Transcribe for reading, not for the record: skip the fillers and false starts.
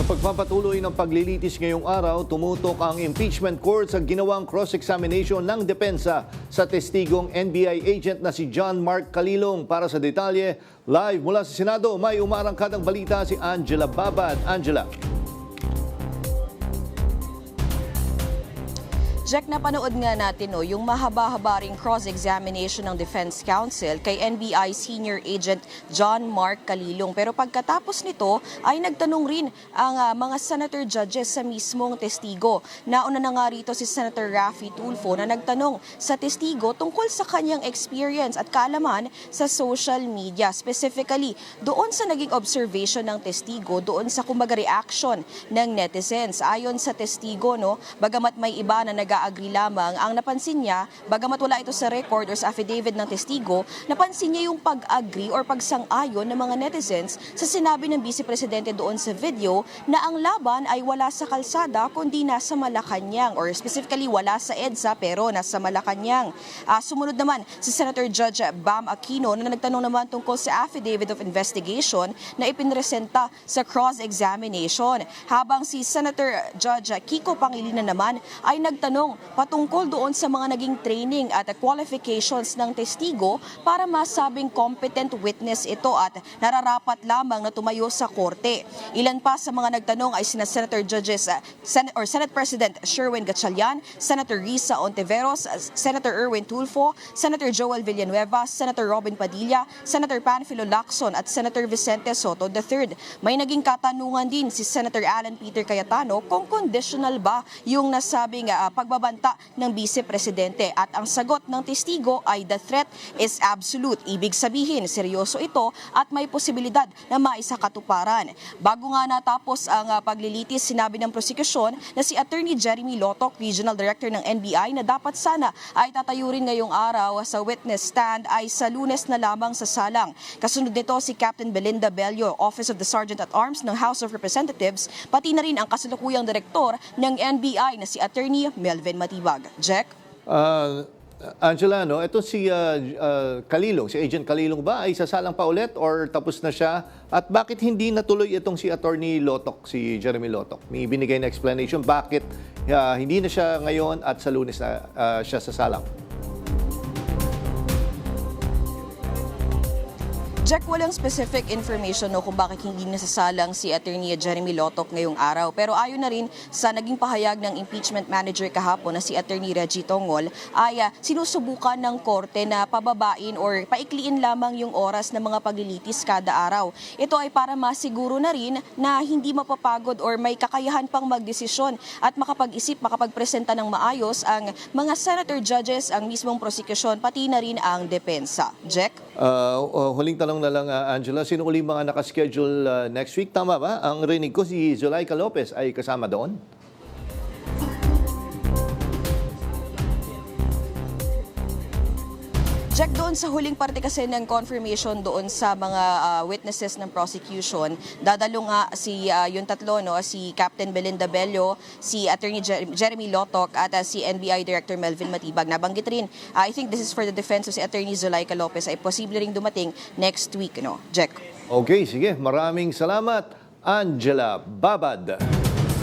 Sa pagpapatuloy ng paglilitis ngayong araw, tumutok ang impeachment court sa ginawang cross-examination ng depensa sa testigong NBI agent na si John Mark Calilong. Para sa detalye, live mula sa Senado, may umarangkadang balita si Angela Babad. Angela. Jack, napanood nga natin yung mahaba-haba ring cross-examination ng Defense Counsel kay NBI Senior Agent John Mark Calilong. Pero pagkatapos nito ay nagtanong rin ang mga senator judges sa mismong testigo. Nauna na nga rito si Senator Raffy Tulfo na nagtanong sa testigo tungkol sa kanyang experience at kaalaman sa social media. Specifically, doon sa naging observation ng testigo, doon sa kumbaga reaction ng netizens. Ayon sa testigo, bagamat may iba na nag-agree lamang, ang napansin niya, bagamat wala ito sa record or sa affidavit ng testigo, napansin niya yung pag-agree or pagsang-ayon ng mga netizens sa sinabi ng Vice Presidente doon sa video na ang laban ay wala sa kalsada kundi nasa Malacanang, or specifically wala sa EDSA pero nasa Malacanang. Sumunod naman si Senator Judge Bam Aquino na nagtanong naman tungkol sa affidavit of investigation na ipinresenta sa cross-examination. Habang si Senator Judge Kiko Pangilinan naman ay nagtanong patungkol doon sa mga naging training at qualifications ng testigo para masabing competent witness ito at nararapat lamang na tumayo sa korte. Ilan pa sa mga nagtanong ay sina Senator Judges Senate President Sherwin Gatchalian, Senator Risa Ontiveros, Senator Erwin Tulfo, Senator Joel Villanueva, Senator Robin Padilla, Senator Panfilo Lacson at Senator Vicente Soto III. May naging katanungan din si Senator Alan Peter Cayetano kung conditional ba yung nasabing pagbabanta ng Vice Presidente, at ang sagot ng testigo ay the threat is absolute. Ibig sabihin, seryoso ito at may posibilidad na maisakatuparan. Bago nga natapos ang paglilitis, sinabi ng prosekusyon na si Attorney Jeremy Lotoc, Regional Director ng NBI, na dapat sana ay tatayurin ngayong araw sa witness stand ay sa Lunes na lamang sa salang. Kasunod nito si Captain Belinda Bello, Office of the Sergeant at Arms ng House of Representatives, pati na rin ang kasalukuyang direktor ng NBI na si Attorney Melvin Matibag. Jack? Angela, ito si Calilong, si Agent Calilong ba ay sasalang pa ulit or tapos na siya? At bakit hindi natuloy itong si Attorney Lotoc, si Jeremy Lotoc? May binigay na explanation bakit hindi na siya ngayon at sa Lunes na siya sasalang. Jack, walang specific information kung bakit hindi nasasalang si Attorney Jeremy Lotoc ngayong araw. Pero ayon na rin sa naging pahayag ng impeachment manager kahapon na si Attorney Reggie Tongol, ay sinusubukan ng korte na pababain or paikliin lamang yung oras ng mga paglilitis kada araw. Ito ay para masiguro na rin na hindi mapapagod or may kakayahan pang magdesisyon at makapag-isip, makapagpresenta ng maayos ang mga senator judges, ang mismong prosecution, pati na rin ang depensa. Jack? Huling tanong na lang, Angela, sino uli mga nakaschedule next week? Tama ba? Ang rinig ko si Zulaika Lopez ay kasama doon? Jack, doon sa huling parte kasi ng confirmation doon sa mga witnesses ng prosecution, dadalo nga si yung tatlo, si Captain Belinda Bello, si Attorney Jeremy Lotoc at si NBI Director Melvin Matibag. Nabanggit rin, I think this is for the defense of si Attorney Zulaika Lopez, ay posible ring dumating next week, Jack. Okay, sige. Maraming salamat, Angela Babad.